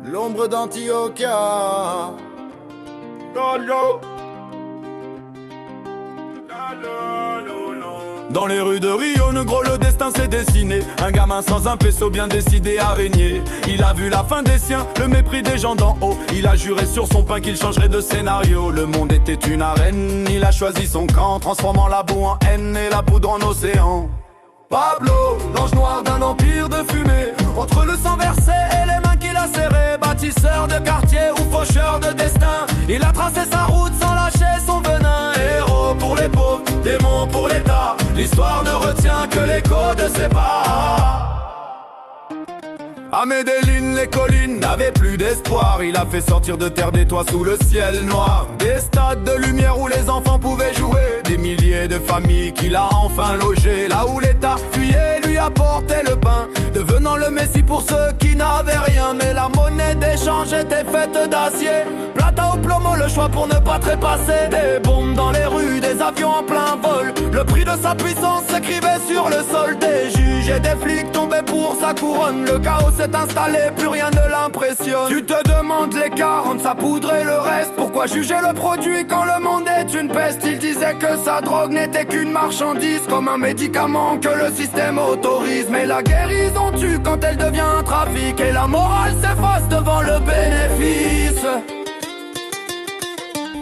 L'ombre d'Antioquia. Dans les rues de Rio Negro, le destin s'est dessiné. Un gamin sans un peso bien décidé à régner. Il a vu la fin des siens, le mépris des gens d'en haut. Il a juré sur son pain qu'il changerait de scénario. Le monde était une arène, il a choisi son camp, transformant la boue en haine et la poudre en océan. Pablo, l'ange noir d'un empire de fumée, entre le sang versé et les mains qu'il a serrées. Bâtisseur de quartier ou faucheur de destin, il a tracé sa route sans lâcher son venin. Héros pour les pauvres, démon pour l'État, l'histoire ne retient que l'écho de ses pas. À Medellin, les collines n'avaient plus d'espoir. Il a fait sortir de terre des toits sous le ciel noir. Des stades de lumière où les enfants pouvaient jouer. Des milliers de familles qu'il a enfin logées. Là où l'État fuyait, lui apportait le pain, devenant le messie pour ceux qui n'avaient rien. Mais la monnaie d'échange était faite d'acier. Plata au plomo, le choix pour ne pas trépasser. Des bombes dans les rues, des avions en plein vol. Le prix de sa puissance s'écrivait sur le sol. Des juges et des flics tombaient pour sa couronne. Le chaos s'est installé, plus rien ne l'impressionne. Tu te demandes l'écart entre sa poudre et le reste. Pourquoi juger le produit quand le monde est une peste? Il disait que sa drogue n'était qu'une marchandise, comme un médicament que le système autorise. Mais la guérison tue quand elle devient un trafic, et la morale s'efface devant le bénéfice.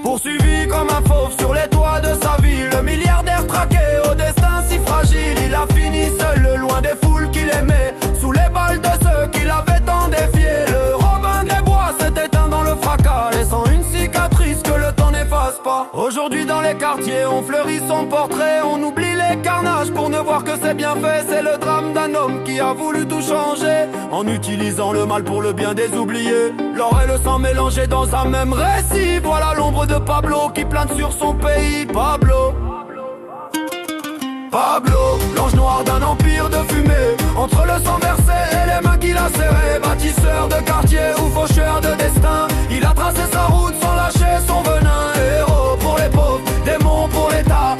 Poursuivi comme un fauve sur les toits de sa ville, le milliardaire traqué au destin si fragile. Il a fini seul, loin des foules qu'il aimait, sous les balles de ceux qui l'avaient tant défié. Le Robin des Bois s'est éteint dans le fracas, laissant une cicatrice que le temps n'efface pas. Aujourd'hui dans les quartiers, on fleurit son portrait, on oublie les carnages pour ne voir que c'est bien fait. C'est le drame d'un homme qui a voulu tout changer, en utilisant le mal pour le bien des oubliés. L'or et le sang mélangés dans un même récit. Voilà l'ombre de Pablo qui plane sur son pays. Pablo, l'ange noir d'un empire de fumée, entre le sang versé et les mains qu'il a serrées. Bâtisseur de quartier ou faucheur de destin, il a tracé sa route sans lâcher son venin. Héros pour les pauvres, démon pour l'État,